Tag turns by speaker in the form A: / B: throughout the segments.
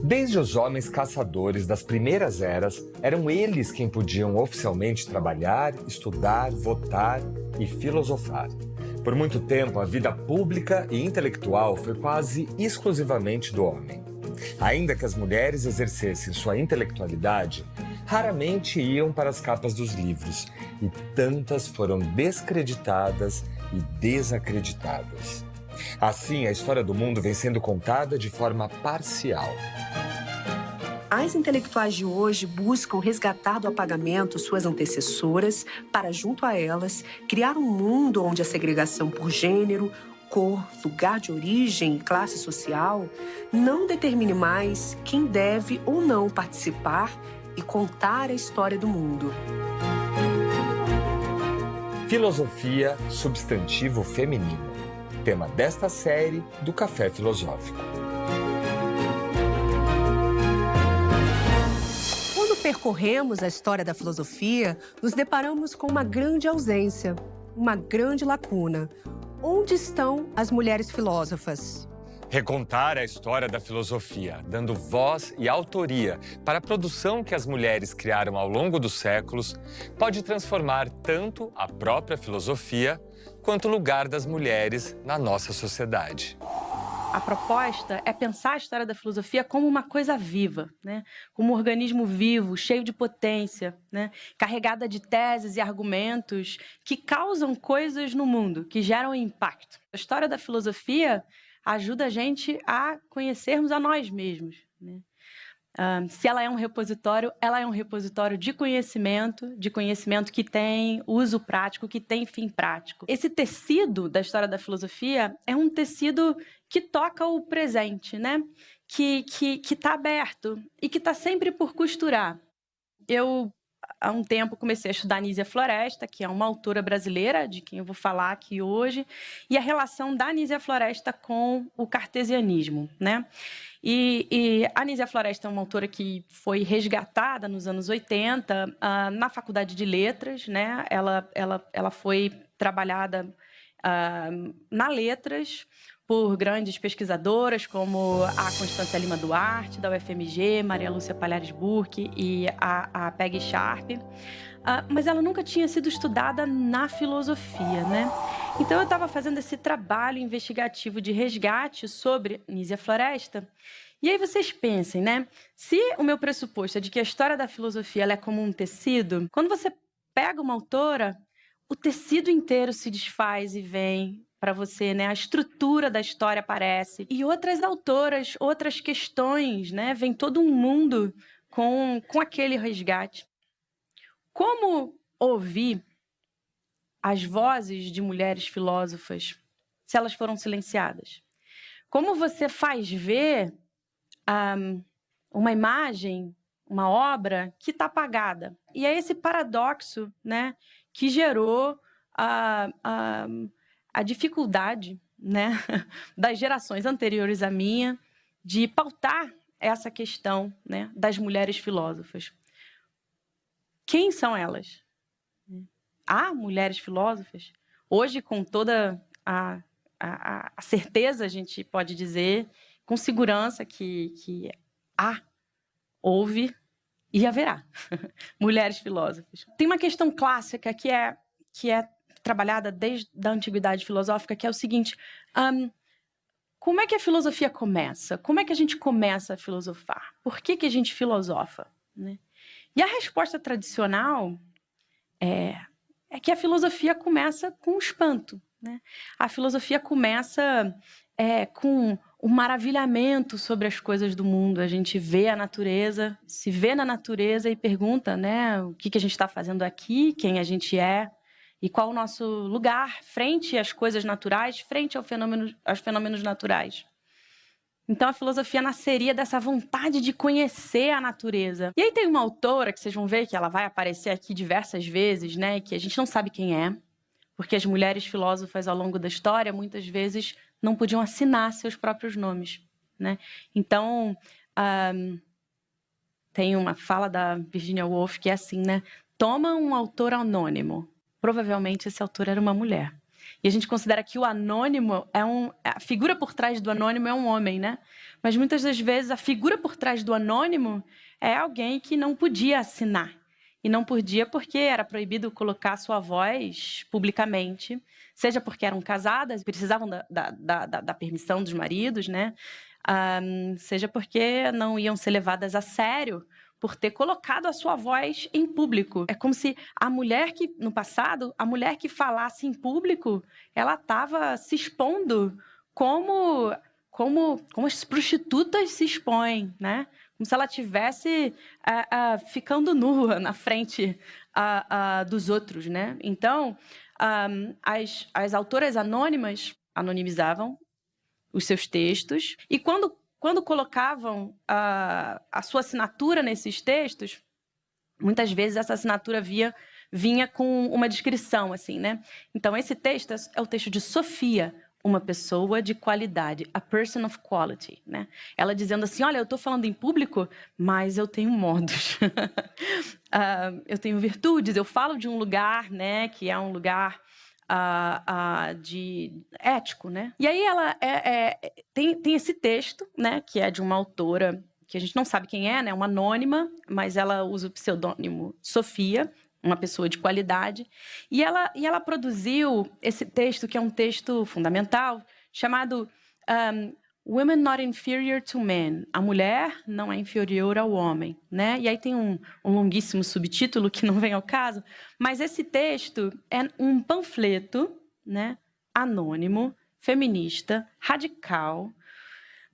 A: Desde os homens caçadores das primeiras eras, eram eles quem podiam oficialmente trabalhar, estudar, votar e filosofar. Por muito tempo, a vida pública e intelectual foi quase exclusivamente do homem. Ainda que as mulheres exercessem sua intelectualidade, raramente iam para as capas dos livros, e tantas foram descreditadas e desacreditadas. Assim, a história do mundo vem sendo contada de forma parcial.
B: As intelectuais de hoje buscam resgatar do apagamento suas antecessoras para, junto a elas, criar um mundo onde a segregação por gênero, cor, lugar de origem e classe social não determine mais quem deve ou não participar e contar a história do mundo.
A: Filosofia, substantivo feminino. Tema desta série do Café Filosófico.
B: Quando percorremos a história da filosofia, nos deparamos com uma grande ausência, uma grande lacuna. Onde estão as mulheres filósofas?
A: Recontar a história da filosofia, dando voz e autoria para a produção que as mulheres criaram ao longo dos séculos, pode transformar tanto a própria filosofia quanto o lugar das mulheres na nossa sociedade.
C: A proposta é pensar a história da filosofia como uma coisa viva, né? Como um organismo vivo, cheio de potência, né? Carregada de teses e argumentos que causam coisas no mundo, que geram impacto. A história da filosofia ajuda a gente a conhecermos a nós mesmos, né? Se ela é um repositório de conhecimento que tem uso prático, que tem fim prático. Esse tecido da história da filosofia é um tecido que toca o presente, né? Que está aberto e que está sempre por costurar. Eu, há um tempo, comecei a estudar Anísia Floresta, que é uma autora brasileira, de quem eu vou falar aqui hoje, e a relação da Anísia Floresta com o cartesianismo, né? E a Anísia Floresta é uma autora que foi resgatada nos anos 80 na Faculdade de Letras, né? Ela foi trabalhada na Letras por grandes pesquisadoras como a Constância Lima Duarte, da UFMG, Maria Lúcia Palhares Burke e a Peggy Sharp. Mas ela nunca tinha sido estudada na filosofia, né? Então eu estava fazendo esse trabalho investigativo de resgate sobre Anísia Floresta. E aí vocês pensem, né? Se o meu pressuposto é de que a história da filosofia ela é como um tecido, quando você pega uma autora, o tecido inteiro se desfaz e vem para você, né? A estrutura da história aparece. E outras autoras, outras questões, né? Vem todo um mundo com aquele resgate. Como ouvir as vozes de mulheres filósofas se elas foram silenciadas? Como você faz ver uma imagem, uma obra que está apagada? E é esse paradoxo, né, que gerou a dificuldade, né, das gerações anteriores à minha de pautar essa questão, né, das mulheres filósofas. Quem são elas? Há mulheres filósofas? Hoje, com toda a certeza, a gente pode dizer, com segurança, que houve e haverá mulheres filósofas. Tem uma questão clássica que é trabalhada desde a antiguidade filosófica, que é o seguinte: como é que a filosofia começa? Como é que a gente começa a filosofar? Por que a gente filosofa, né? E a resposta tradicional é que a filosofia começa com o espanto, né? A filosofia começa com o maravilhamento sobre as coisas do mundo. A gente vê a natureza, se vê na natureza e pergunta, né, o que a gente está fazendo aqui, quem a gente é e qual o nosso lugar frente às coisas naturais, frente aos fenômenos naturais. Então, a filosofia nasceria dessa vontade de conhecer a natureza. E aí tem uma autora que vocês vão ver que ela vai aparecer aqui diversas vezes, né? Que a gente não sabe quem é, porque as mulheres filósofas ao longo da história, muitas vezes, não podiam assinar seus próprios nomes, né? Então, tem uma fala da Virginia Woolf que é assim, né? Toma um autor anônimo. Provavelmente esse autor era uma mulher. E a gente considera que o anônimo a figura por trás do anônimo é um homem, né? Mas muitas das vezes a figura por trás do anônimo é alguém que não podia assinar. E não podia porque era proibido colocar sua voz publicamente, seja porque eram casadas, precisavam da permissão dos maridos, né? Seja porque não iam ser levadas a sério por ter colocado a sua voz em público. É como se a mulher que, no passado, a mulher que falasse em público, ela estava se expondo como as prostitutas se expõem, né? Como se ela estivesse ficando nua na frente dos outros, né? Então, as autoras anônimas anonimizavam os seus textos e quando colocavam a sua assinatura nesses textos, muitas vezes essa assinatura vinha com uma descrição, assim, né? Então, esse texto é o texto de Sofia, uma pessoa de qualidade, a person of quality, né? Ela dizendo assim, olha, eu estou falando em público, mas eu tenho modos. Eu tenho virtudes, eu falo de um lugar, né, que é um lugar de ético, né? E aí ela tem esse texto, né, que é de uma autora que a gente não sabe quem é, né, uma anônima, mas ela usa o pseudônimo Sofia, uma pessoa de qualidade, e ela produziu esse texto, que é um texto fundamental, chamado Women Not Inferior to Men. A mulher não é inferior ao homem, né? E aí tem um longuíssimo subtítulo que não vem ao caso, mas esse texto é um panfleto, né, anônimo, feminista, radical,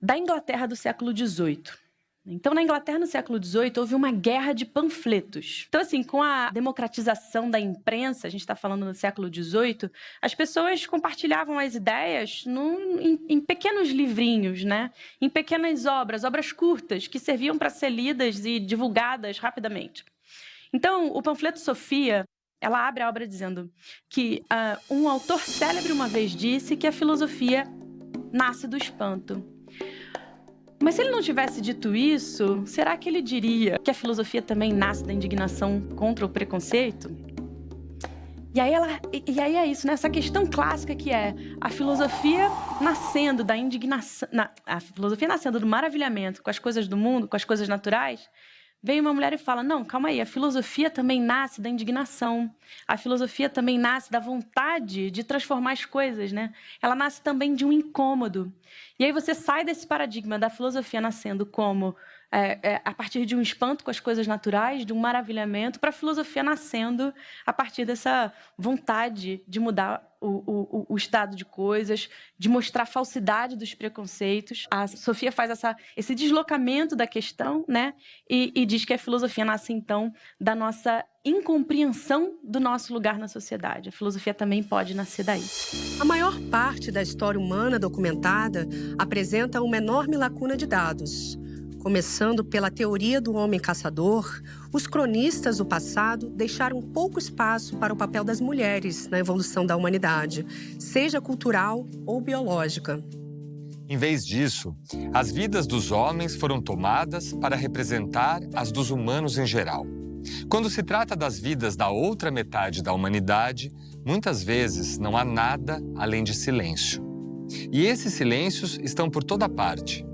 C: da Inglaterra do século XVIII. Então, na Inglaterra, no século XVIII, houve uma guerra de panfletos. Então, assim, com a democratização da imprensa, a gente está falando no século XVIII, as pessoas compartilhavam as ideias em pequenos livrinhos, né? Em pequenas obras curtas, que serviam para ser lidas e divulgadas rapidamente. Então, o panfleto Sofia, ela abre a obra dizendo que um autor célebre uma vez disse que a filosofia nasce do espanto. Mas se ele não tivesse dito isso, será que ele diria que a filosofia também nasce da indignação contra o preconceito? E aí é isso, né? Essa questão clássica que é a filosofia nascendo da indignação, a filosofia nascendo do maravilhamento com as coisas do mundo, com as coisas naturais. Vem uma mulher e fala, não, calma aí, a filosofia também nasce da indignação. A filosofia também nasce da vontade de transformar as coisas, né? Ela nasce também de um incômodo. E aí você sai desse paradigma da filosofia nascendo como a partir de um espanto com as coisas naturais, de um maravilhamento, para a filosofia nascendo a partir dessa vontade de mudar o estado de coisas, de mostrar a falsidade dos preconceitos. A Sofia faz esse deslocamento da questão, né? E diz que a filosofia nasce, então, da nossa incompreensão do nosso lugar na sociedade. A filosofia também pode nascer daí.
B: A maior parte da história humana documentada apresenta uma enorme lacuna de dados. Começando pela teoria do homem caçador, os cronistas do passado deixaram pouco espaço para o papel das mulheres na evolução da humanidade, seja cultural ou biológica.
A: Em vez disso, as vidas dos homens foram tomadas para representar as dos humanos em geral. Quando se trata das vidas da outra metade da humanidade, muitas vezes não há nada além de silêncio. E esses silêncios estão por toda parte.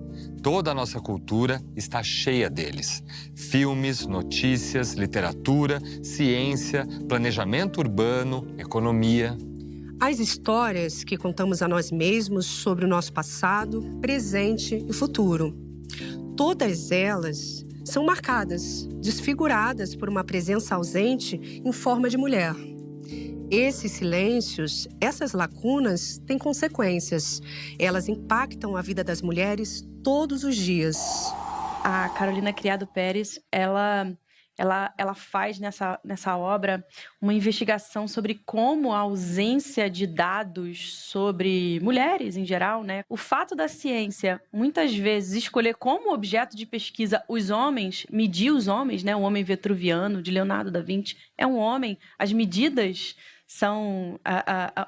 A: Toda a nossa cultura está cheia deles. Filmes, notícias, literatura, ciência, planejamento urbano, economia.
B: As histórias que contamos a nós mesmos sobre o nosso passado, presente e futuro. Todas elas são marcadas, desfiguradas por uma presença ausente em forma de mulher. Esses silêncios, essas lacunas, têm consequências. Elas impactam a vida das mulheres todos os dias.
C: A Carolina Criado Pérez, ela faz nessa obra uma investigação sobre como a ausência de dados sobre mulheres em geral, né? O fato da ciência, muitas vezes, escolher como objeto de pesquisa os homens, medir os homens, né? O homem vitruviano, de Leonardo da Vinci, é um homem. As medidas são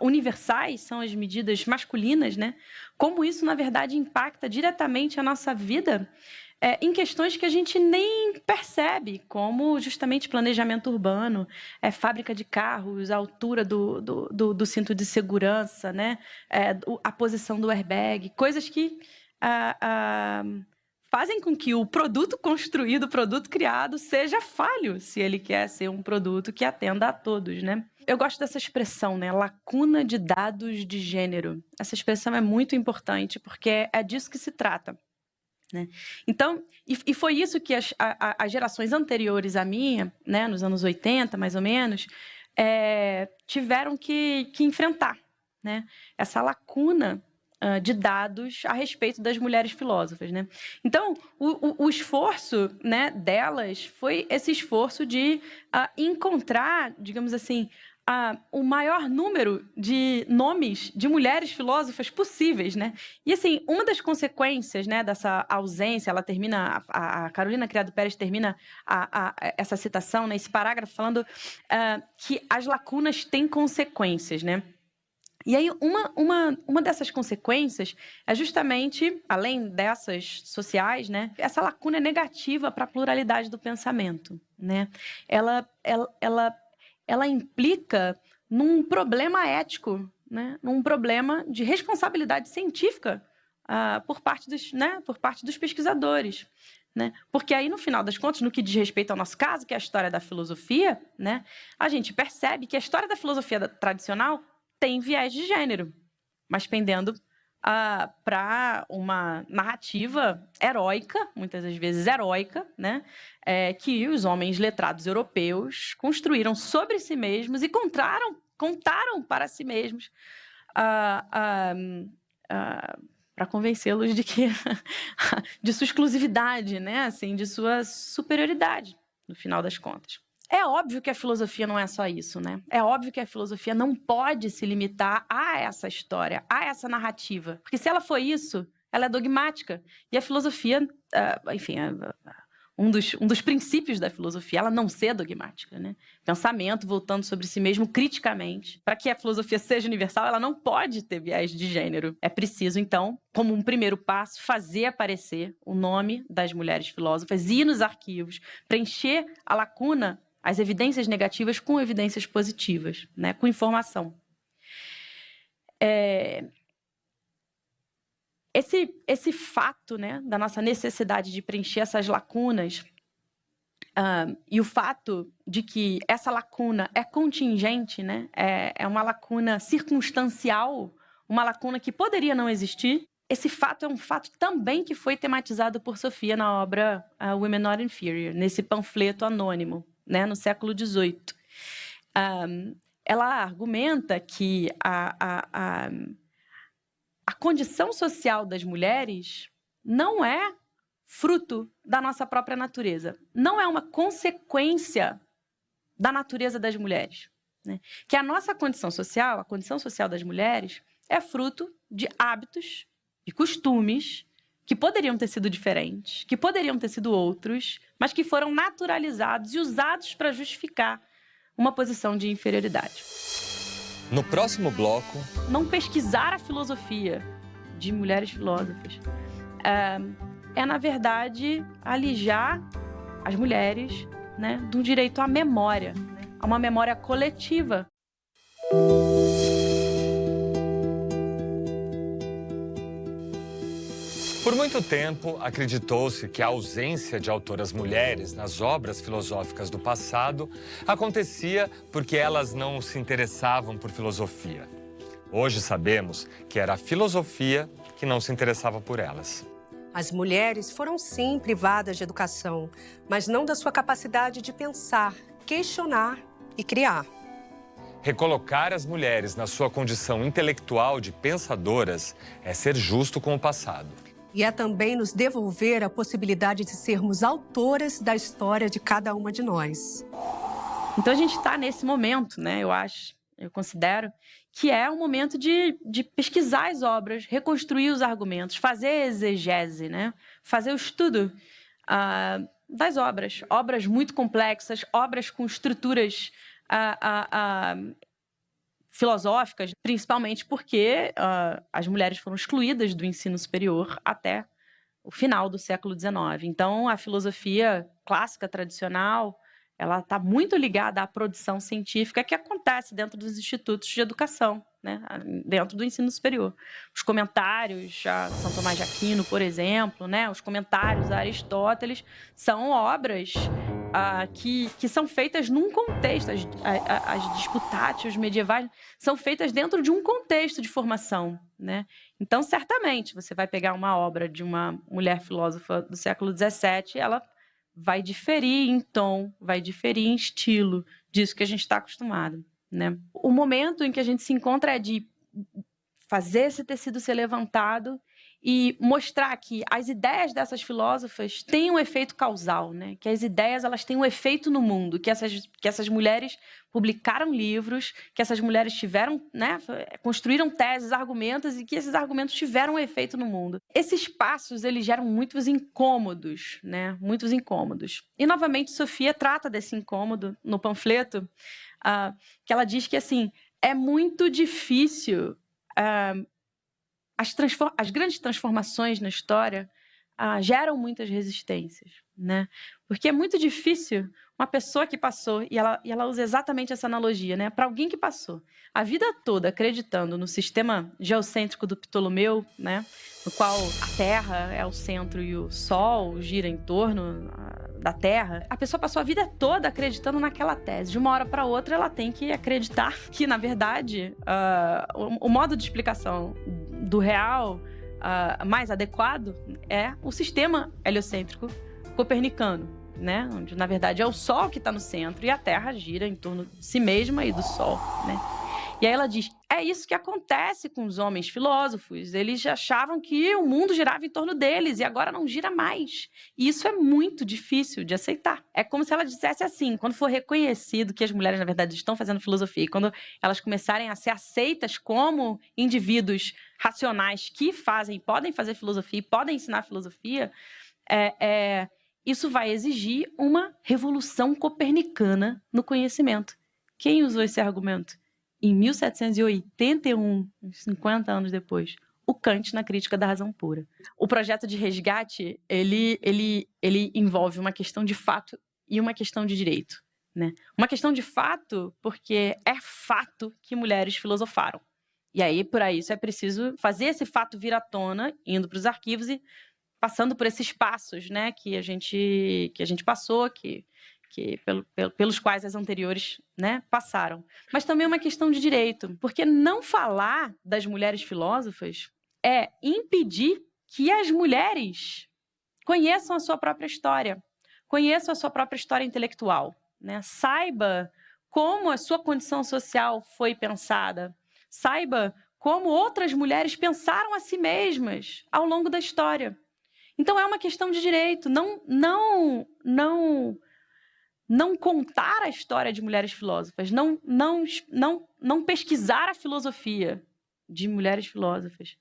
C: universais, são as medidas masculinas, né? Como isso, na verdade, impacta diretamente a nossa vida em questões que a gente nem percebe, como justamente planejamento urbano, fábrica de carros, a altura do cinto de segurança, né? A posição do airbag, coisas que fazem com que o produto construído, o produto criado, seja falho, se ele quer ser um produto que atenda a todos, né? Eu gosto dessa expressão, né? Lacuna de dados de gênero. Essa expressão é muito importante, porque é disso que se trata, né? Então, e foi isso que as gerações anteriores à minha, né, nos anos 80, mais ou menos, tiveram que enfrentar, né? Essa lacuna de dados a respeito das mulheres filósofas, né? Então, o esforço, né, delas foi esse esforço de encontrar, digamos assim, o maior número de nomes de mulheres filósofas possíveis, né? E, assim, uma das consequências, né, dessa ausência, ela termina, a Carolina Criado Pérez termina essa citação, né, esse parágrafo falando que as lacunas têm consequências, né? E aí, uma dessas consequências é justamente, além dessas sociais, né, essa lacuna negativa para a pluralidade do pensamento, né? Ela implica num problema ético, né? Num problema de responsabilidade científica por parte dos pesquisadores. Né? Porque aí, no final das contas, no que diz respeito ao nosso caso, que é a história da filosofia, né, a gente percebe que a história da filosofia tradicional tem viés de gênero, mas pendendo para uma narrativa heróica, muitas das vezes heróica, né, que os homens letrados europeus construíram sobre si mesmos e contaram para si mesmos para convencê-los de que de sua exclusividade, né, assim, de sua superioridade, no final das contas. É óbvio que a filosofia não é só isso, né? É óbvio que a filosofia não pode se limitar a essa história, a essa narrativa. Porque se ela for isso, ela é dogmática. E a filosofia, enfim, um dos princípios da filosofia, ela não ser dogmática, né? Pensamento voltando sobre si mesmo criticamente. Para que a filosofia seja universal, ela não pode ter viés de gênero. É preciso, então, como um primeiro passo, fazer aparecer o nome das mulheres filósofas, ir nos arquivos, preencher a lacuna, as evidências negativas com evidências positivas, né? Com informação. Esse fato, né, da nossa necessidade de preencher essas lacunas e o fato de que essa lacuna é contingente, né, é uma lacuna circunstancial, uma lacuna que poderia não existir, esse fato é um fato também que foi tematizado por Sofia na obra Women Not Inferior, nesse panfleto anônimo, né, no século XVIII. Ela argumenta que a condição social das mulheres não é fruto da nossa própria natureza, não é uma consequência da natureza das mulheres, né? Que a nossa condição social, a condição social das mulheres, é fruto de hábitos, de costumes que poderiam ter sido diferentes, que poderiam ter sido outros, mas que foram naturalizados e usados para justificar uma posição de inferioridade.
A: No próximo bloco...
C: Não pesquisar a filosofia de mulheres filósofas na verdade, alijar as mulheres, né, de um direito à memória, né, a uma memória coletiva.
A: Por muito tempo, acreditou-se que a ausência de autoras mulheres nas obras filosóficas do passado acontecia porque elas não se interessavam por filosofia. Hoje sabemos que era a filosofia que não se interessava por elas.
B: As mulheres foram sim privadas de educação, mas não da sua capacidade de pensar, questionar e criar.
A: Recolocar as mulheres na sua condição intelectual de pensadoras é ser justo com o passado.
B: E é também nos devolver a possibilidade de sermos autoras da história de cada uma de nós.
C: Então a gente está nesse momento, né? Eu considero que é um momento de pesquisar as obras, reconstruir os argumentos, fazer exegese, né? Fazer o estudo das obras muito complexas, obras com estruturas filosóficas, principalmente porque as mulheres foram excluídas do ensino superior até o final do século XIX. Então, a filosofia clássica tradicional, ela está muito ligada à produção científica que acontece dentro dos institutos de educação, né? Dentro do ensino superior. Os comentários a São Tomás de Aquino, por exemplo, né? Os comentários a Aristóteles são obras que são feitas num contexto. As disputátios medievais são feitas dentro de um contexto de formação, né? Então, certamente, você vai pegar uma obra de uma mulher filósofa do século XVII, ela vai diferir em tom, vai diferir em estilo disso que a gente está acostumado, né? O momento em que a gente se encontra é de fazer esse tecido ser levantado e mostrar que as ideias dessas filósofas têm um efeito causal, né? Que as ideias elas têm um efeito no mundo, que essas mulheres publicaram livros, que essas mulheres tiveram, né, construíram teses, argumentos e que esses argumentos tiveram um efeito no mundo. Esses passos eles geram muitos incômodos, né? Muitos incômodos. E novamente Sofia trata desse incômodo no panfleto, que ela diz que assim é muito difícil. As grandes transformações na história geram muitas resistências, né? Porque é muito difícil uma pessoa que passou, e ela usa exatamente essa analogia, né? Para alguém que passou a vida toda acreditando no sistema geocêntrico do Ptolomeu, né? No qual a Terra é o centro e o Sol gira em torno da Terra, a pessoa passou a vida toda acreditando naquela tese. De uma hora para outra, ela tem que acreditar que, na verdade, o modo de explicação do real mais adequado é o sistema heliocêntrico copernicano, né? Onde, na verdade, é o Sol que está no centro e a Terra gira em torno de si mesma e do Sol, né? E aí ela diz, é isso que acontece com os homens filósofos. Eles achavam que o mundo girava em torno deles e agora não gira mais. E isso é muito difícil de aceitar. É como se ela dissesse assim, quando for reconhecido que as mulheres, na verdade, estão fazendo filosofia, e quando elas começarem a ser aceitas como indivíduos racionais que podem fazer filosofia e podem ensinar filosofia, isso vai exigir uma revolução copernicana no conhecimento. Quem usou esse argumento? Em 1781, 50 anos depois, o Kant na Crítica da Razão Pura. O projeto de resgate, ele envolve uma questão de fato e uma questão de direito, né? Uma questão de fato, porque é fato que mulheres filosofaram. E aí, por isso, é preciso fazer esse fato vir à tona, indo para os arquivos e passando por esses passos, né, que a gente passou, pelos quais as anteriores, né, passaram. Mas também é uma questão de direito, porque não falar das mulheres filósofas é impedir que as mulheres conheçam a sua própria história, conheçam a sua própria história intelectual, né? Saiba como a sua condição social foi pensada, saiba como outras mulheres pensaram a si mesmas ao longo da história. Então é uma questão de direito, não contar a história de mulheres filósofas, não pesquisar a filosofia de mulheres filósofas,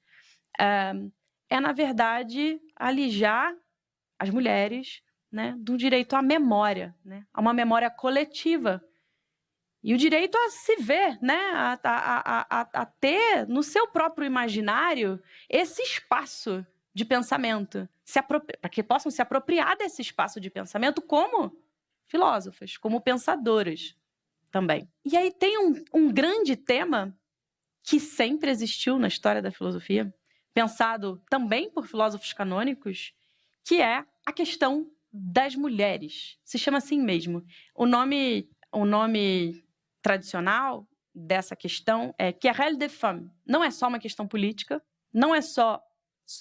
C: na verdade, alijar as mulheres, né, do direito à memória, né, a uma memória coletiva. E o direito a se ver, né, a ter no seu próprio imaginário esse espaço de pensamento, para que possam se apropriar desse espaço de pensamento como filósofas, como pensadoras também. E aí tem um grande tema que sempre existiu na história da filosofia, pensado também por filósofos canônicos, que é a questão das mulheres. Se chama assim mesmo. O nome tradicional dessa questão é querelle des femmes. Não é só uma questão política, não é só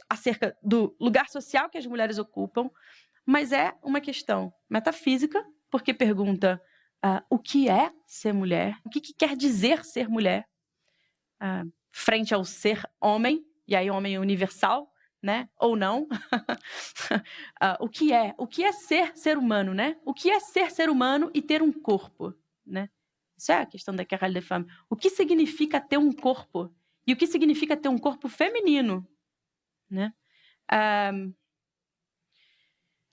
C: acerca do lugar social que as mulheres ocupam, mas é uma questão metafísica, porque pergunta o que é ser mulher, o que quer dizer ser mulher frente ao ser homem, e aí homem universal, né? Ou não. O que é ser humano, né? O que é ser humano e ter um corpo, né? Isso é a questão da querelle des femmes. O que significa ter um corpo? E o que significa ter um corpo feminino, né?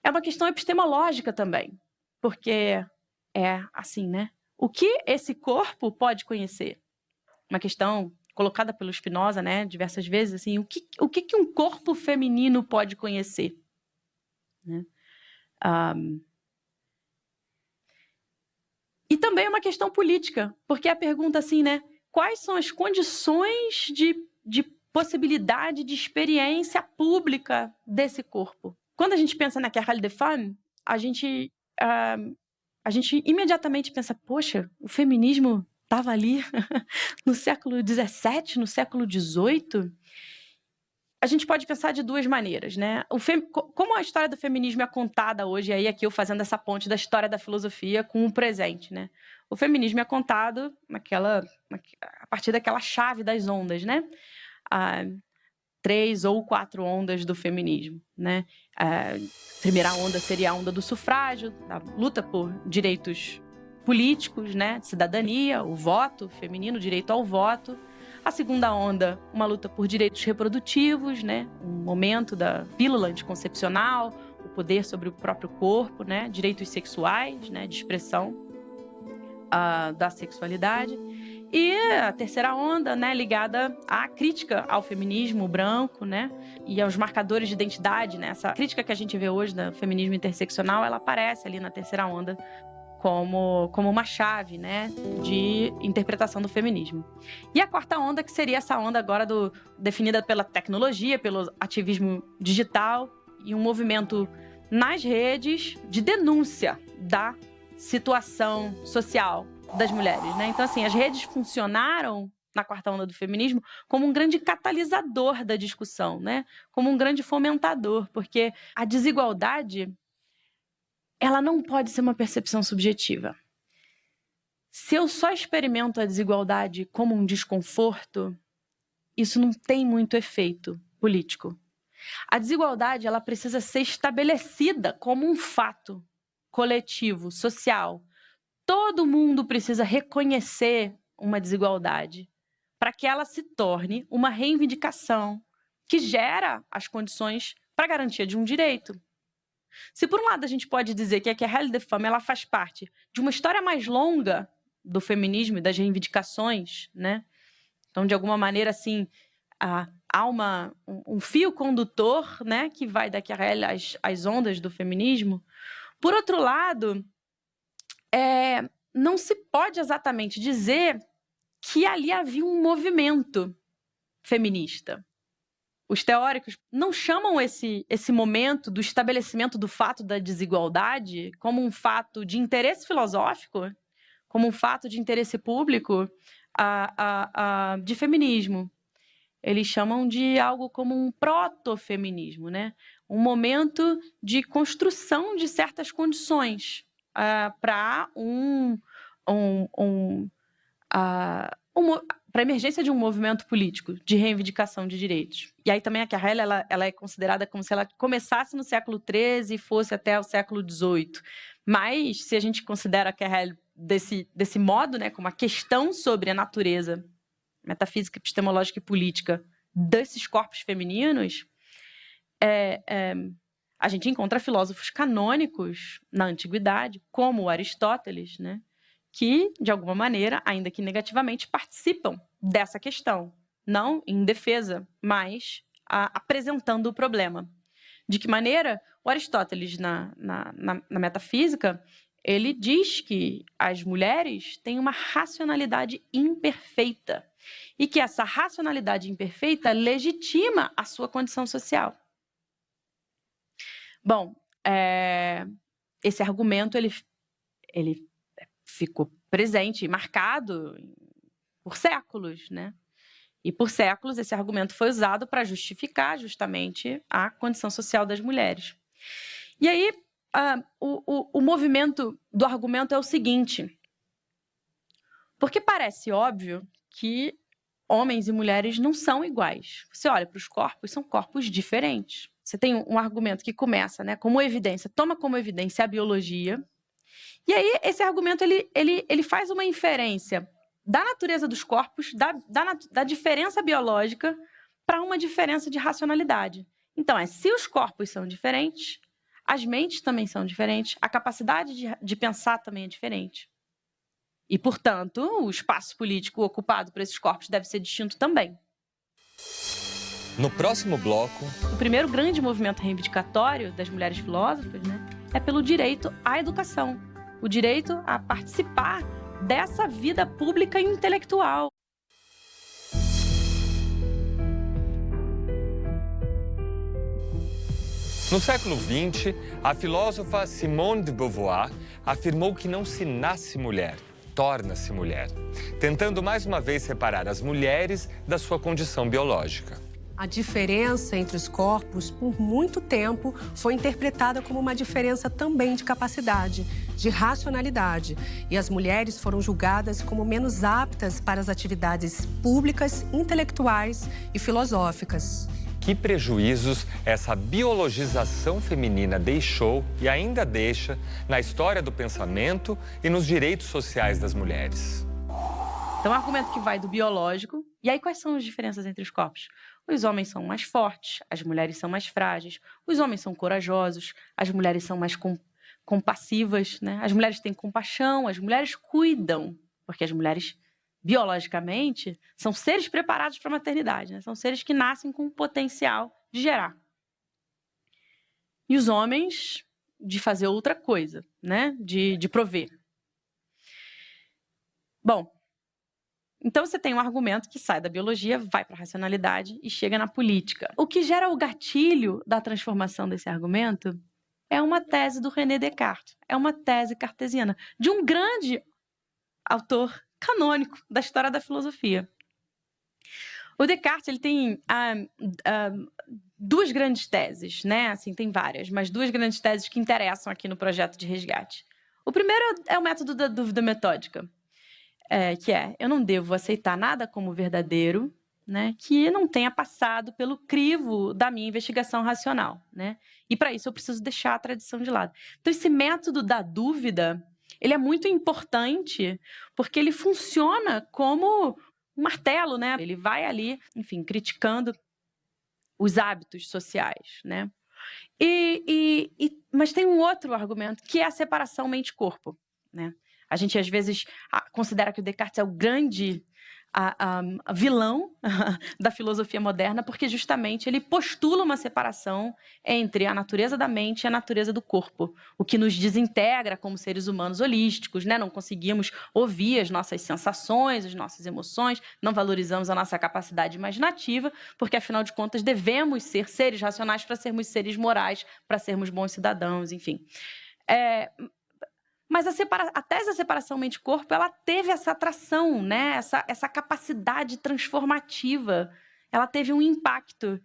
C: É uma questão epistemológica também, porque é assim, né? O que esse corpo pode conhecer? Uma questão colocada pelo Spinoza, né, diversas vezes, assim, o que um corpo feminino pode conhecer, né? E também é uma questão política, porque a pergunta assim, né, quais são as condições de possibilidade de experiência pública desse corpo? Quando a gente pensa na Querelle des Femmes, a gente imediatamente pensa, poxa, o feminismo estava ali no século XVII, no século XVIII. A gente pode pensar de duas maneiras, né? Como a história do feminismo é contada hoje, aí aqui eu fazendo essa ponte da história da filosofia com o presente, né? O feminismo é contado a partir daquela chave das ondas, né? 3 ou 4 ondas do feminismo, né? A primeira onda seria a onda do sufrágio, da luta por direitos políticos, né? Cidadania, o voto feminino, o direito ao voto. A segunda onda, uma luta por direitos reprodutivos, né? Um momento da pílula anticoncepcional, o poder sobre o próprio corpo, né? Direitos sexuais, né? De expressão da sexualidade. E a terceira onda, né, ligada à crítica ao feminismo branco, né, e aos marcadores de identidade, né? Essa crítica que a gente vê hoje do feminismo interseccional, ela aparece ali na terceira onda como uma chave, né, de interpretação do feminismo. E a quarta onda, que seria essa onda agora definida pela tecnologia, pelo ativismo digital e um movimento nas redes de denúncia da situação social das mulheres, né? Então, assim, as redes funcionaram na quarta onda do feminismo como um grande catalisador da discussão, né? Como um grande fomentador, porque a desigualdade, ela não pode ser uma percepção subjetiva. Se eu só experimento a desigualdade como um desconforto, isso não tem muito efeito político. A desigualdade, ela precisa ser estabelecida como um fato coletivo, social. Todo mundo precisa reconhecer uma desigualdade para que ela se torne uma reivindicação que gera as condições para a garantia de um direito. Se por um lado a gente pode dizer que a Querelle des Femmes ela faz parte de uma história mais longa do feminismo e das reivindicações, né? Então, de alguma maneira, assim, há um fio condutor, né, que vai da Querelle às ondas do feminismo. Por outro lado, não se pode exatamente dizer que ali havia um movimento feminista. Os teóricos não chamam esse momento do estabelecimento do fato da desigualdade como um fato de interesse filosófico, como um fato de interesse público de feminismo. Eles chamam de algo como um protofeminismo, né? Um momento de construção de certas condições para para a emergência de um movimento político de reivindicação de direitos. E aí também a Querelle ela é considerada como se ela começasse no século XIII e fosse até o século XVIII. Mas, se a gente considera a Querelle desse modo, né, como a questão sobre a natureza metafísica, epistemológica e política desses corpos femininos, a gente encontra filósofos canônicos na antiguidade, como Aristóteles, né, que, de alguma maneira, ainda que negativamente, participam dessa questão. Não em defesa, mas apresentando o problema. De que maneira? O Aristóteles, na metafísica, ele diz que as mulheres têm uma racionalidade imperfeita e que essa racionalidade imperfeita legitima a sua condição social. Bom, esse argumento ele ficou presente e marcado por séculos, né? E por séculos esse argumento foi usado para justificar justamente a condição social das mulheres. E aí o movimento do argumento é o seguinte: porque parece óbvio que homens e mulheres não são iguais. Você olha para os corpos, são corpos diferentes. Você tem um argumento que começa, né, como evidência, toma como evidência a biologia. E aí esse argumento ele faz uma inferência da natureza dos corpos, da diferença biológica, para uma diferença de racionalidade. Então, se os corpos são diferentes, as mentes também são diferentes, a capacidade de pensar também é diferente. E, portanto, o espaço político ocupado por esses corpos deve ser distinto também.
A: No próximo bloco...
C: O primeiro grande movimento reivindicatório das mulheres filósofas, né, é pelo direito à educação, o direito a participar dessa vida pública e intelectual.
A: No século XX, a filósofa Simone de Beauvoir afirmou que não se nasce mulher, torna-se mulher, tentando mais uma vez separar as mulheres da sua condição biológica.
B: A diferença entre os corpos, por muito tempo, foi interpretada como uma diferença também de capacidade, de racionalidade. E as mulheres foram julgadas como menos aptas para as atividades públicas, intelectuais e filosóficas.
A: Que prejuízos essa biologização feminina deixou e ainda deixa na história do pensamento e nos direitos sociais das mulheres?
C: Então, é um argumento que vai do biológico. E aí, quais são as diferenças entre os corpos? Os homens são mais fortes, as mulheres são mais frágeis, os homens são corajosos, as mulheres são mais compassivas, né? As mulheres têm compaixão, as mulheres cuidam, porque as mulheres, biologicamente, são seres preparados para a maternidade, né? São seres que nascem com o potencial de gerar. E os homens, de fazer outra coisa, né? De prover. Bom, então você tem um argumento que sai da biologia, vai para a racionalidade e chega na política. O que gera o gatilho da transformação desse argumento é uma tese do René Descartes, é uma tese cartesiana, de um grande autor canônico da história da filosofia. O Descartes, ele tem duas grandes teses, né? Assim, tem várias, mas duas grandes teses que interessam aqui no projeto de resgate. O primeiro é o método da dúvida metódica, que é, eu não devo aceitar nada como verdadeiro, né, que não tenha passado pelo crivo da minha investigação racional, né? E para isso eu preciso deixar a tradição de lado. Então esse método da dúvida, ele é muito importante porque ele funciona como um martelo, né? Ele vai ali, enfim, criticando os hábitos sociais, né? Mas tem um outro argumento que é a separação mente-corpo, né? A gente, às vezes, considera que o Descartes é o grande vilão da filosofia moderna, porque justamente ele postula uma separação entre a natureza da mente e a natureza do corpo, o que nos desintegra como seres humanos holísticos, né? Não conseguimos ouvir as nossas sensações, as nossas emoções, não valorizamos a nossa capacidade imaginativa, porque, afinal de contas, devemos ser seres racionais para sermos seres morais, para sermos bons cidadãos, enfim. Mas a tese da separação mente-corpo, ela teve essa atração, né? Essa capacidade transformativa. Ela teve um impacto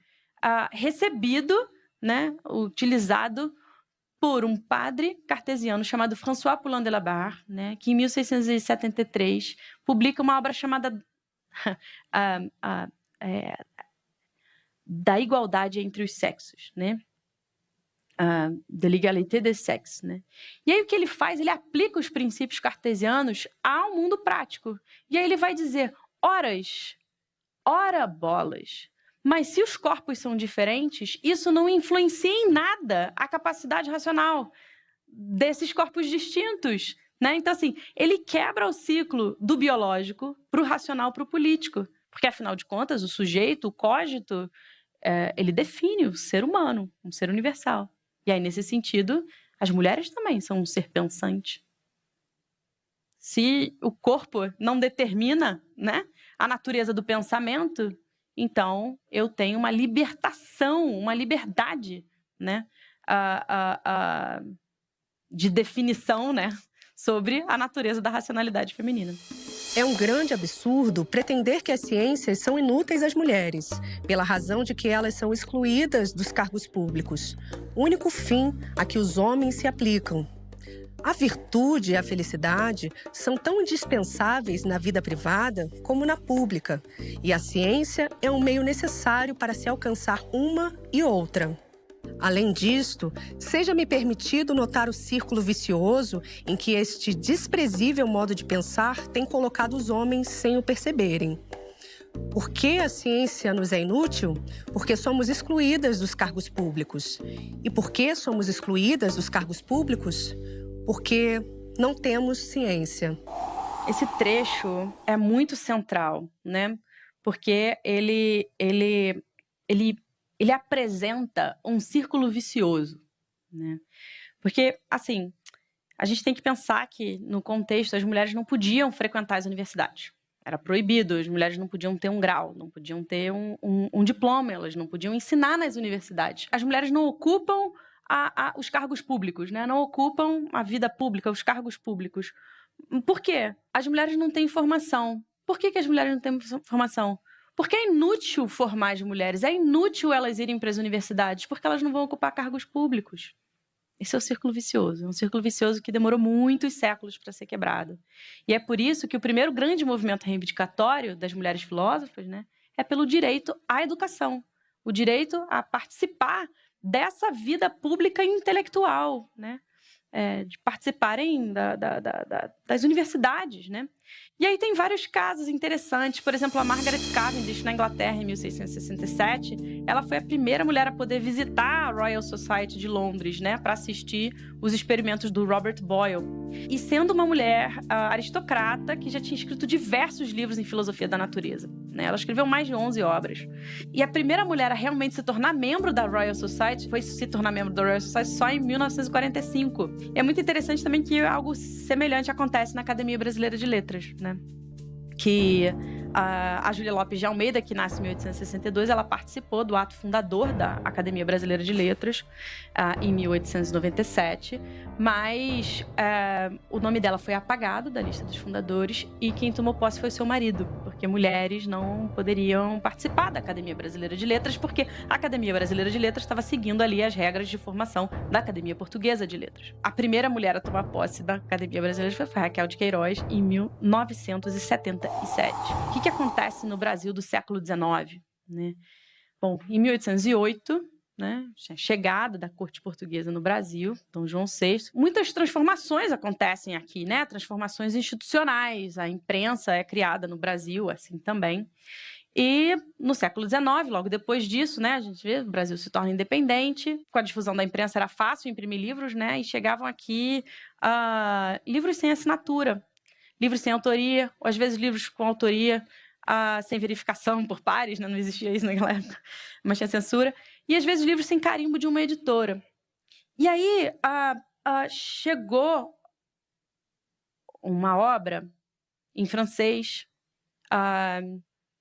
C: recebido, né? Utilizado por um padre cartesiano chamado François Poulain de la Barre, né? Que em 1673 publica uma obra chamada Da Igualdade entre os Sexos, né? De l'égalité des sexes, né? E aí o que ele faz? Ele aplica os princípios cartesianos ao mundo prático. E aí ele vai dizer, ora bolas, mas se os corpos são diferentes, isso não influencia em nada a capacidade racional desses corpos distintos, né? Então, assim, ele quebra o ciclo do biológico para o racional, para o político. Porque, afinal de contas, o sujeito, o cogito, ele define o ser humano, um ser universal. E aí, nesse sentido, as mulheres também são um ser pensante. Se o corpo não determina, né, a natureza do pensamento, então eu tenho uma libertação, uma liberdade, né, de definição, né, sobre a natureza da racionalidade feminina.
B: É um grande absurdo pretender que as ciências são inúteis às mulheres, pela razão de que elas são excluídas dos cargos públicos, único fim a que os homens se aplicam. A virtude e a felicidade são tão indispensáveis na vida privada como na pública, e a ciência é um meio necessário para se alcançar uma e outra. Além disto, seja-me permitido notar o círculo vicioso em que este desprezível modo de pensar tem colocado os homens sem o perceberem. Por que a ciência nos é inútil? Porque somos excluídas dos cargos públicos. E por que somos excluídas dos cargos públicos? Porque não temos ciência.
C: Esse trecho é muito central, né? Porque ele apresenta um círculo vicioso, né? Porque, assim, a gente tem que pensar que, no contexto, as mulheres não podiam frequentar as universidades. Era proibido, as mulheres não podiam ter um grau, não podiam ter um diploma, elas não podiam ensinar nas universidades. As mulheres não ocupam os cargos públicos, né? Não ocupam a vida pública, os cargos públicos. Por quê? As mulheres não têm formação. Por que as mulheres não têm formação? Porque é inútil formar as mulheres, é inútil elas irem para as universidades, porque elas não vão ocupar cargos públicos. Esse é o círculo vicioso, é um círculo vicioso que demorou muitos séculos para ser quebrado. E é por isso que o primeiro grande movimento reivindicatório das mulheres filósofas, né, é pelo direito à educação, o direito a participar dessa vida pública e intelectual, né, de participarem das universidades, né? E aí tem vários casos interessantes. Por exemplo, a Margaret Cavendish, na Inglaterra, em 1667, ela foi a primeira mulher a poder visitar a Royal Society de Londres, né, para assistir os experimentos do Robert Boyle. E sendo uma mulher aristocrata que já tinha escrito diversos livros em filosofia da natureza, né? Ela escreveu mais de 11 obras. E a primeira mulher a realmente se tornar membro da Royal Society foi se tornar membro da Royal Society só em 1945. E é muito interessante também que algo semelhante acontece na Academia Brasileira de Letras, né? Que a Júlia Lopes de Almeida, que nasce em 1862, ela participou do ato fundador da Academia Brasileira de Letras em 1897, mas o nome dela foi apagado da lista dos fundadores e quem tomou posse foi seu marido, porque mulheres não poderiam participar da Academia Brasileira de Letras, porque a Academia Brasileira de Letras estava seguindo ali as regras de formação da Academia Portuguesa de Letras. A primeira mulher a tomar posse da Academia Brasileira foi Raquel de Queiroz, em 1977. O que acontece no Brasil do século XIX, né? Bom, em 1808, né, chegada da corte portuguesa no Brasil, Dom João VI, muitas transformações acontecem aqui, né? Transformações institucionais, a imprensa é criada no Brasil, assim também. E no século XIX, logo depois disso, né, a gente vê, o Brasil se torna independente, com a difusão da imprensa era fácil imprimir livros, né, e chegavam aqui livros sem assinatura, livros sem autoria, ou às vezes livros com autoria sem verificação por pares, né? Não existia isso naquela época, mas tinha censura. E às vezes livros sem carimbo de uma editora. E aí chegou uma obra em francês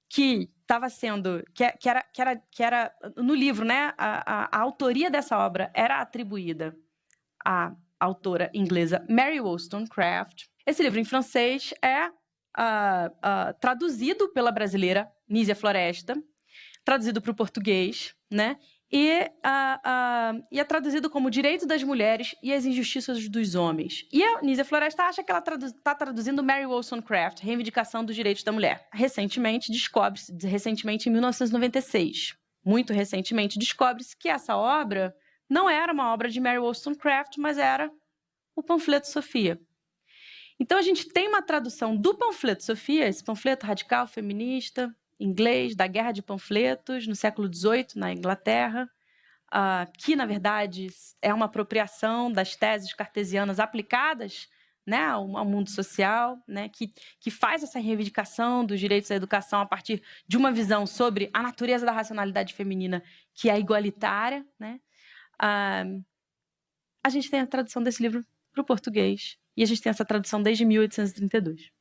C: que estava sendo, que era no livro, né? A autoria dessa obra era atribuída à autora inglesa Mary Wollstonecraft. Esse livro em francês é traduzido pela brasileira Nízia Floresta, traduzido para o português, né? E é traduzido como Direito das Mulheres e as Injustiças dos Homens. E a Nízia Floresta acha que ela está traduzindo Mary Wollstonecraft, Reivindicação dos Direitos da Mulher. Recentemente, em 1996, muito recentemente, descobre-se que essa obra não era uma obra de Mary Wollstonecraft, mas era o Panfleto Sofia. Então, a gente tem uma tradução do Panfleto Sofia, esse panfleto radical, feminista, inglês, da Guerra de Panfletos, no século XVIII, na Inglaterra, que, na verdade, é uma apropriação das teses cartesianas aplicadas, né, ao mundo social, né, que faz essa reivindicação dos direitos à educação a partir de uma visão sobre a natureza da racionalidade feminina, que é igualitária, né? A gente tem a tradução desse livro para o português, e a gente tem essa tradução desde 1832,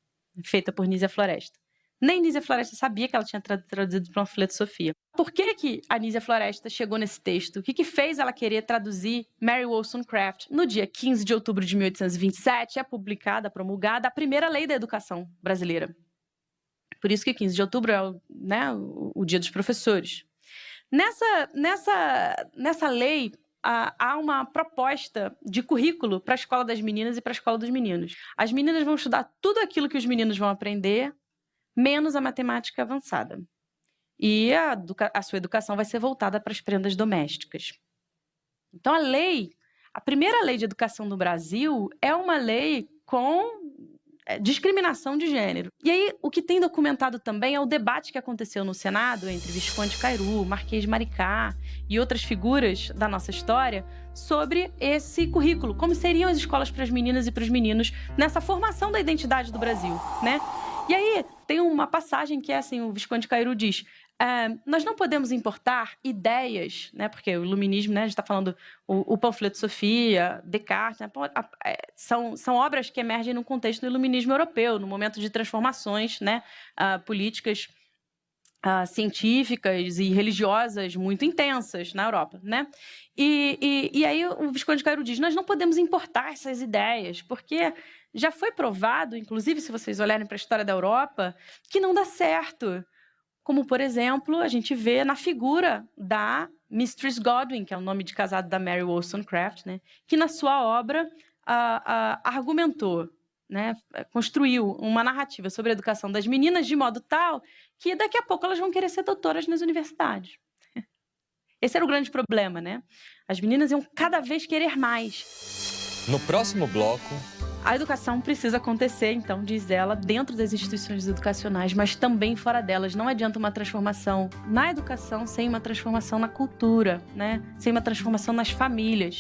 C: feita por Nízia Floresta. Nem Nízia Floresta sabia que ela tinha traduzido o Panfleto Sofia. Por que a Nízia Floresta chegou nesse texto? O que fez ela querer traduzir Mary Wollstonecraft? No dia 15 de outubro de 1827, é promulgada a primeira lei da educação brasileira. Por isso que 15 de outubro é o dia dos professores. Nessa lei, há uma proposta de currículo para a escola das meninas e para a escola dos meninos. As meninas vão estudar tudo aquilo que os meninos vão aprender, menos a matemática avançada. E a sua educação vai ser voltada para as prendas domésticas. Então, a primeira lei de educação no Brasil é uma lei com discriminação de gênero. E aí, o que tem documentado também é o debate que aconteceu no Senado entre Visconde Cairu, Marquês de Maricá e outras figuras da nossa história sobre esse currículo, como seriam as escolas para as meninas e para os meninos nessa formação da identidade do Brasil, né? E aí, tem uma passagem que é assim, o Visconde Cairu diz: nós não podemos importar ideias, né? Porque o iluminismo, né? A gente está falando o panfleto Sofia, Descartes, né? São obras que emergem no contexto do iluminismo europeu, no momento de transformações, né? Políticas científicas e religiosas muito intensas na Europa, né? E aí o Visconde Cairu diz: nós não podemos importar essas ideias, porque já foi provado, inclusive se vocês olharem para a história da Europa, que não dá certo. Como, por exemplo, a gente vê na figura da Mistress Godwin, que é o nome de casado da Mary Wollstonecraft, né? Que na sua obra argumentou, né? Construiu uma narrativa sobre a educação das meninas de modo tal que daqui a pouco elas vão querer ser doutoras nas universidades. Esse era o grande problema, né? As meninas iam cada vez querer mais.
A: No próximo bloco...
C: A educação precisa acontecer, então, diz ela, dentro das instituições educacionais, mas também fora delas. Não adianta uma transformação na educação sem uma transformação na cultura, né? Sem uma transformação nas famílias.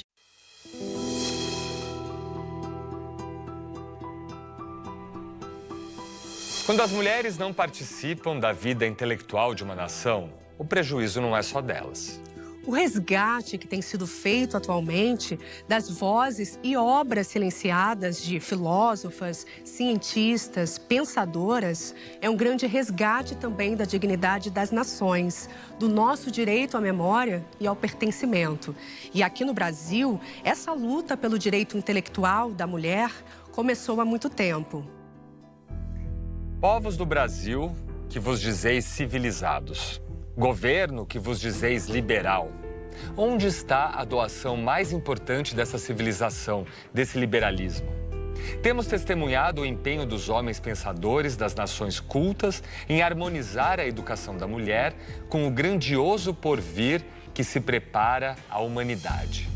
A: Quando as mulheres não participam da vida intelectual de uma nação, o prejuízo não é só delas.
B: O resgate que tem sido feito atualmente das vozes e obras silenciadas de filósofas, cientistas, pensadoras é um grande resgate também da dignidade das nações, do nosso direito à memória e ao pertencimento. E aqui no Brasil, essa luta pelo direito intelectual da mulher começou há muito tempo.
A: Povos do Brasil, que vos dizeis civilizados. Governo, que vos dizeis liberal. Onde está a doação mais importante dessa civilização, desse liberalismo? Temos testemunhado o empenho dos homens pensadores das nações cultas em harmonizar a educação da mulher com o grandioso porvir que se prepara à humanidade.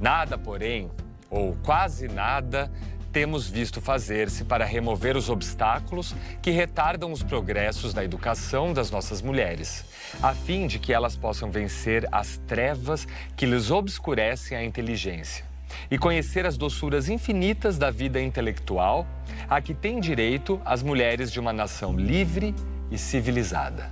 A: Nada, porém, ou quase nada, temos visto fazer-se para remover os obstáculos que retardam os progressos da educação das nossas mulheres, a fim de que elas possam vencer as trevas que lhes obscurecem a inteligência e conhecer as doçuras infinitas da vida intelectual a que têm direito as mulheres de uma nação livre e civilizada.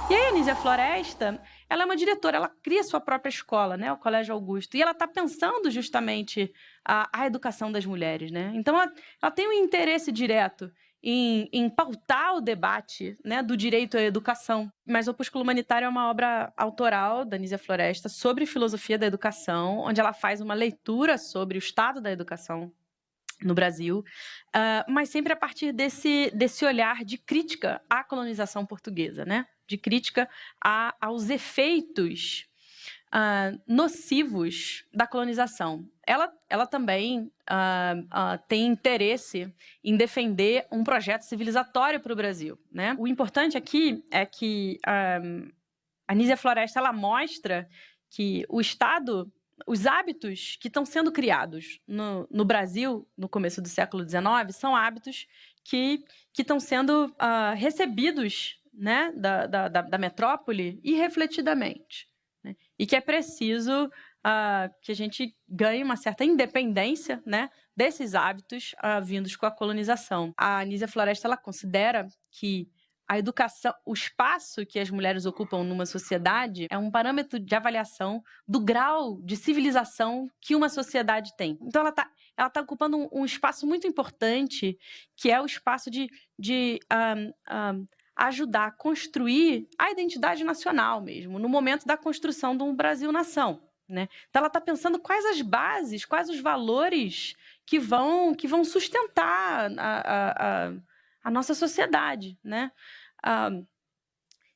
C: E aí, a Anísia Floresta, ela é uma diretora, ela cria sua própria escola, né, o Colégio Augusto, e ela está pensando justamente a educação das mulheres, né? Então, ela tem um interesse direto em pautar o debate, né, do direito à educação. Mas o Opúsculo Humanitário é uma obra autoral da Anísia Floresta sobre filosofia da educação, onde ela faz uma leitura sobre o estado da educação no Brasil, mas sempre a partir desse olhar de crítica à colonização portuguesa, né? De crítica aos efeitos nocivos da colonização. Ela também tem interesse em defender um projeto civilizatório para o Brasil, né? O importante aqui é que a Anísia Floresta ela mostra que o Estado, os hábitos que estão sendo criados no Brasil no começo do século XIX são hábitos que estão sendo recebidos, né, da metrópole irrefletidamente, né? E que é preciso que a gente ganhe uma certa independência, né, desses hábitos vindos com a colonização. A Anísia Floresta ela considera que a educação, o espaço que as mulheres ocupam numa sociedade é um parâmetro de avaliação do grau de civilização que uma sociedade tem. Então, ela tá ocupando um espaço muito importante, que é o espaço de ajudar a construir a identidade nacional mesmo, no momento da construção de um Brasil-nação, né? Então, ela está pensando quais as bases, quais os valores que vão sustentar a nossa sociedade, né?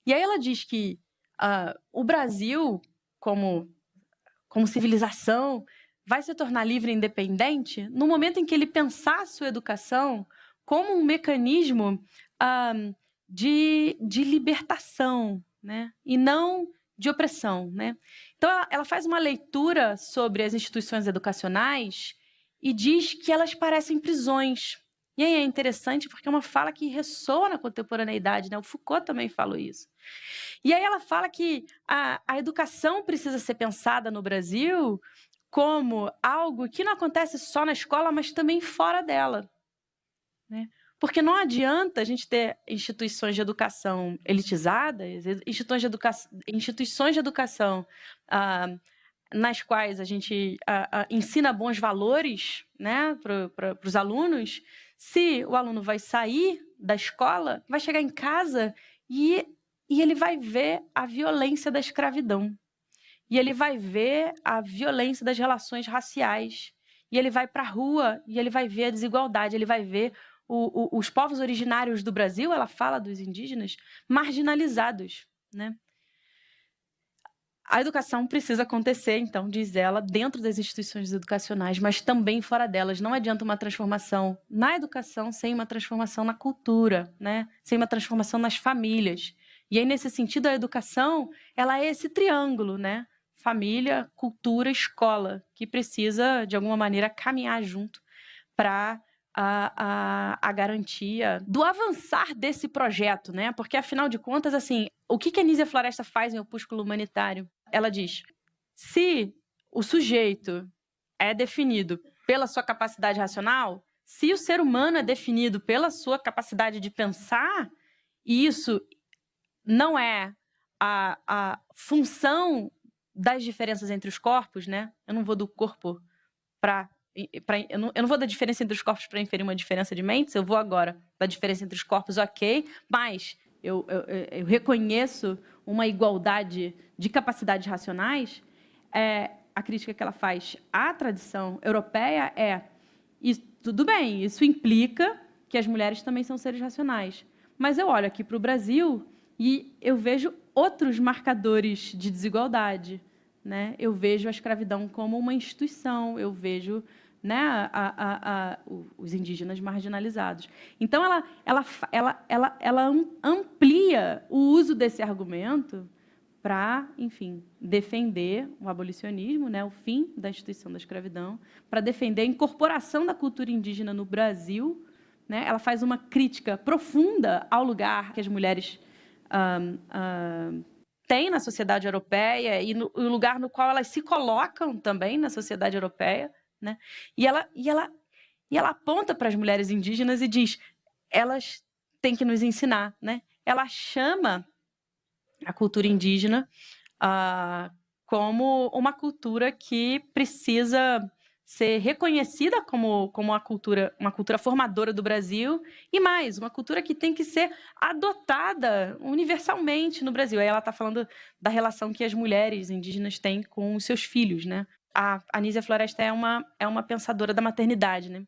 C: E aí ela diz que o Brasil, como civilização, vai se tornar livre e independente no momento em que ele pensar a sua educação como um mecanismo de libertação, né? E não de opressão, né? Então, ela faz uma leitura sobre as instituições educacionais e diz que elas parecem prisões E aí é interessante porque é uma fala que ressoa na contemporaneidade, né? O Foucault também falou isso. E aí ela fala que a educação precisa ser pensada no Brasil como algo que não acontece só na escola, mas também fora dela, né? Porque não adianta a gente ter instituições de educação elitizadas, instituições de educação nas quais a gente ensina bons valores, né, para os alunos, se o aluno vai sair da escola, vai chegar em casa e ele vai ver a violência da escravidão. E ele vai ver a violência das relações raciais. E ele vai para a rua e ele vai ver a desigualdade, ele vai ver os povos originários do Brasil, ela fala dos indígenas, marginalizados, né? A educação precisa acontecer, então, diz ela, dentro das instituições educacionais, mas também fora delas. Não adianta uma transformação na educação sem uma transformação na cultura, né? Sem uma transformação nas famílias. E aí, nesse sentido, a educação, ela é esse triângulo, né? Família, cultura, escola, que precisa, de alguma maneira, caminhar junto para a garantia do avançar desse projeto, né? Porque, afinal de contas, assim, o que a Anísia Floresta faz em Opúsculo Humanitário? Ela diz, se o sujeito é definido pela sua capacidade racional, se o ser humano é definido pela sua capacidade de pensar, e isso não é a função das diferenças entre os corpos, né? Eu não vou do corpo eu não vou da diferença entre os corpos para inferir uma diferença de mentes, eu vou agora da diferença entre os corpos, ok, mas eu reconheço uma igualdade de capacidades racionais. A crítica que ela faz à tradição europeia tudo bem, isso implica que as mulheres também são seres racionais. Mas eu olho aqui para o Brasil e eu vejo outros marcadores de desigualdade, né? Eu vejo a escravidão como uma instituição, eu vejo, né, os indígenas marginalizados. Então, ela amplia o uso desse argumento para, enfim, defender o abolicionismo, né, o fim da instituição da escravidão, para defender a incorporação da cultura indígena no Brasil, né? Ela faz uma crítica profunda ao lugar que as mulheres têm na sociedade europeia e o lugar no qual elas se colocam também na sociedade europeia, né? E ela aponta para as mulheres indígenas e diz, elas têm que nos ensinar, né? Ela chama a cultura indígena como uma cultura que precisa ser reconhecida como uma cultura formadora do Brasil e mais, uma cultura que tem que ser adotada universalmente no Brasil. Aí ela está falando da relação que as mulheres indígenas têm com os seus filhos, né? A Anísia Floresta é uma pensadora da maternidade, né?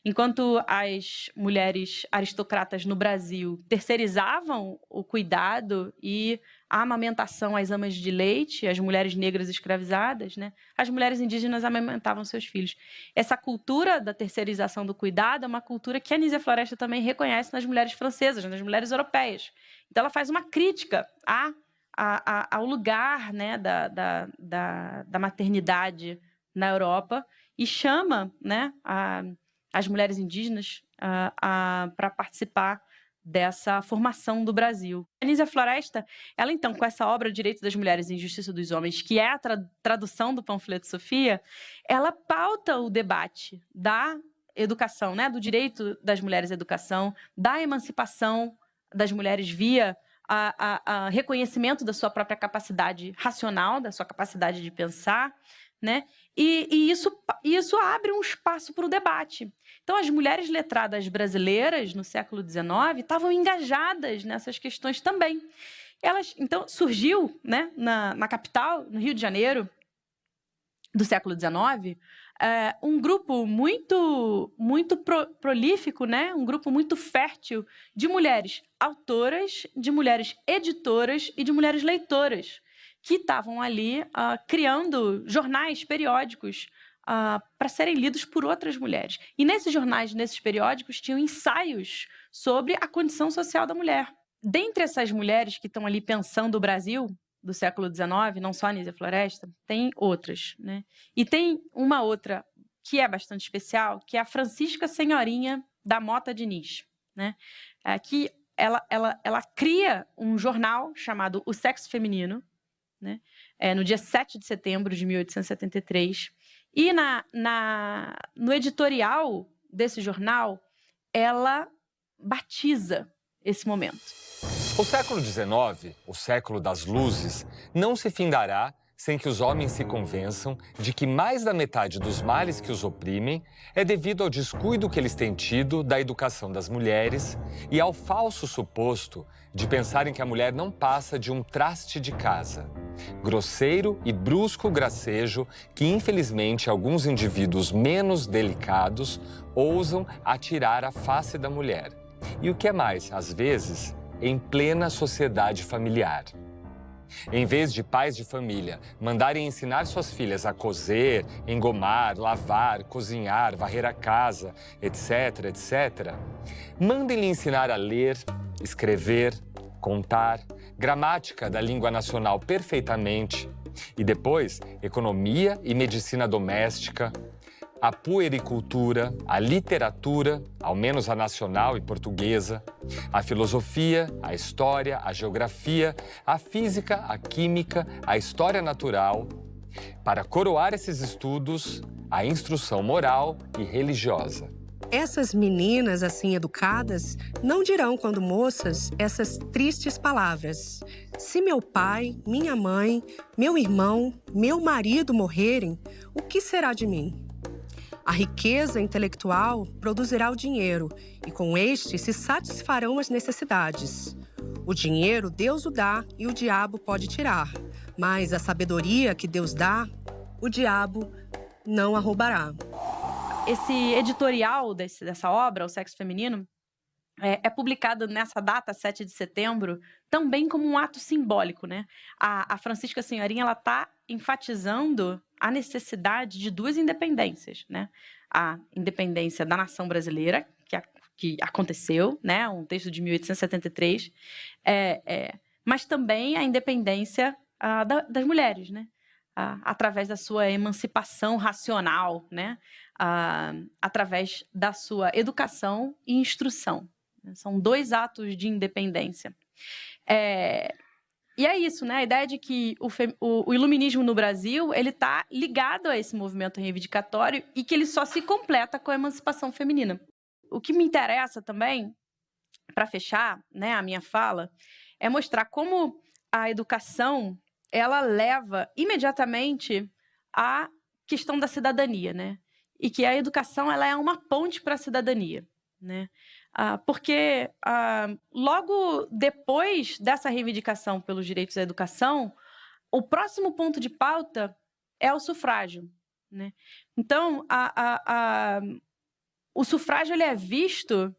C: Enquanto as mulheres aristocratas no Brasil terceirizavam o cuidado e a amamentação às amas de leite, as mulheres negras escravizadas, né, as mulheres indígenas amamentavam seus filhos. Essa cultura da terceirização do cuidado é uma cultura que a Anísia Floresta também reconhece nas mulheres francesas, nas mulheres europeias. Então, ela faz uma crítica ao lugar, né, da maternidade na Europa e chama, né, as mulheres indígenas para participar dessa formação do Brasil. A Anísia Floresta, ela então, com essa obra Direito das Mulheres e Injustiça dos Homens, que é a tradução do panfleto Sofia, ela pauta o debate da educação, né, do direito das mulheres à educação, da emancipação das mulheres via a reconhecimento da sua própria capacidade racional, da sua capacidade de pensar, né? E isso abre um espaço para o debate. Então, as mulheres letradas brasileiras no século XIX estavam engajadas nessas questões também. Então, surgiu, né, na capital, no Rio de Janeiro, do século XIX, um grupo muito prolífico, né? Um grupo muito fértil de mulheres autoras, de mulheres editoras e de mulheres leitoras, que estavam ali criando jornais, periódicos, para serem lidos por outras mulheres. E nesses jornais, nesses periódicos, tinham ensaios sobre a condição social da mulher. Dentre essas mulheres que estão ali pensando o Brasil do século XIX, não só a Anísia Floresta, tem outras, né? E tem uma outra que é bastante especial, que é a Francisca Senhorinha da Mota Diniz, né? Que ela cria um jornal chamado O Sexo Feminino, né? No dia 7 de setembro de 1873. E no editorial desse jornal, ela batiza esse momento.
A: O século XIX, o século das luzes, não se findará sem que os homens se convençam de que mais da metade dos males que os oprimem é devido ao descuido que eles têm tido da educação das mulheres e ao falso suposto de pensarem que a mulher não passa de um traste de casa. Grosseiro e brusco gracejo que, infelizmente, alguns indivíduos menos delicados ousam atirar à face da mulher. E o que é mais, às vezes, em plena sociedade familiar. Em vez de pais de família mandarem ensinar suas filhas a coser, engomar, lavar, cozinhar, varrer a casa, etc., etc., mandem-lhe ensinar a ler, escrever, contar, gramática da língua nacional perfeitamente e depois economia e medicina doméstica, a puericultura, a literatura, ao menos a nacional e portuguesa, a filosofia, a história, a geografia, a física, a química, a história natural. Para coroar esses estudos, a instrução moral e religiosa.
B: Essas meninas assim educadas não dirão, quando moças, essas tristes palavras: se meu pai, minha mãe, meu irmão, meu marido morrerem, o que será de mim? A riqueza intelectual produzirá o dinheiro e com este se satisfarão as necessidades. O dinheiro Deus o dá e o diabo pode tirar, mas a sabedoria que Deus dá, o diabo não a roubará.
C: Esse editorial dessa obra, O Sexo Feminino, é publicado nessa data, 7 de setembro, também como um ato simbólico, né? A Francisca Senhorinha, ela está enfatizando a necessidade de duas independências, né? A independência da nação brasileira, que aconteceu, né? Um texto de 1873, mas também a independência das mulheres, né? Através da sua emancipação racional, né? Através da sua educação e instrução. São dois atos de independência. E é isso, né? A ideia de que o iluminismo no Brasil, ele está ligado a esse movimento reivindicatório e que ele só se completa com a emancipação feminina. O que me interessa também, para fechar, né, a minha fala, é mostrar como a educação, ela leva imediatamente à questão da cidadania, né? E que a educação, ela é uma ponte para a cidadania, né? Porque logo depois dessa reivindicação pelos direitos à educação, o próximo ponto de pauta é o sufrágio, né? Então, o sufrágio, ele é visto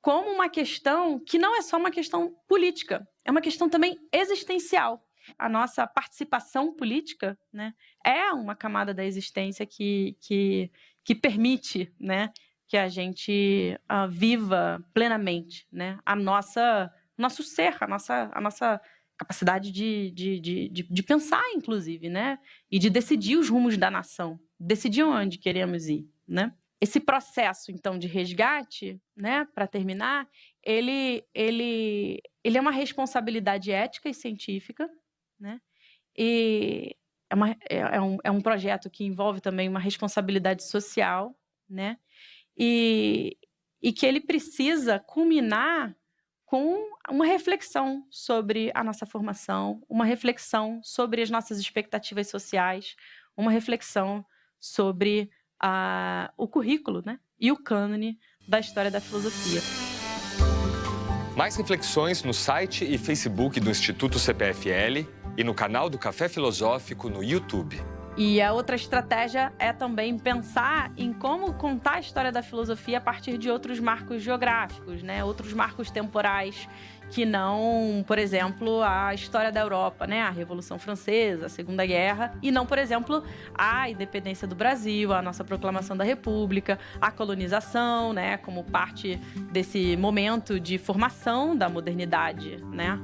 C: como uma questão que não é só uma questão política, é uma questão também existencial. A nossa participação política, né, é uma camada da existência que permite, né, que a gente viva plenamente, né, nosso ser, a nossa capacidade de pensar, inclusive, né, e de decidir os rumos da nação, decidir onde queremos ir, né. Esse processo, então, de resgate, né, para terminar, ele é uma responsabilidade ética e científica, né? E é um projeto que envolve também uma responsabilidade social, né? E que ele precisa culminar com uma reflexão sobre a nossa formação, uma reflexão sobre as nossas expectativas sociais, uma reflexão sobre o currículo, né? E o cânone da história da filosofia.
A: Mais reflexões no site e Facebook do Instituto CPFL e no canal do Café Filosófico no YouTube.
C: E a outra estratégia é também pensar em como contar a história da filosofia a partir de outros marcos geográficos, né? Outros marcos temporais que não, por exemplo, a história da Europa, né? A Revolução Francesa, a Segunda Guerra, e não, por exemplo, a independência do Brasil, a nossa proclamação da República, a colonização, né? Como parte desse momento de formação da modernidade, né?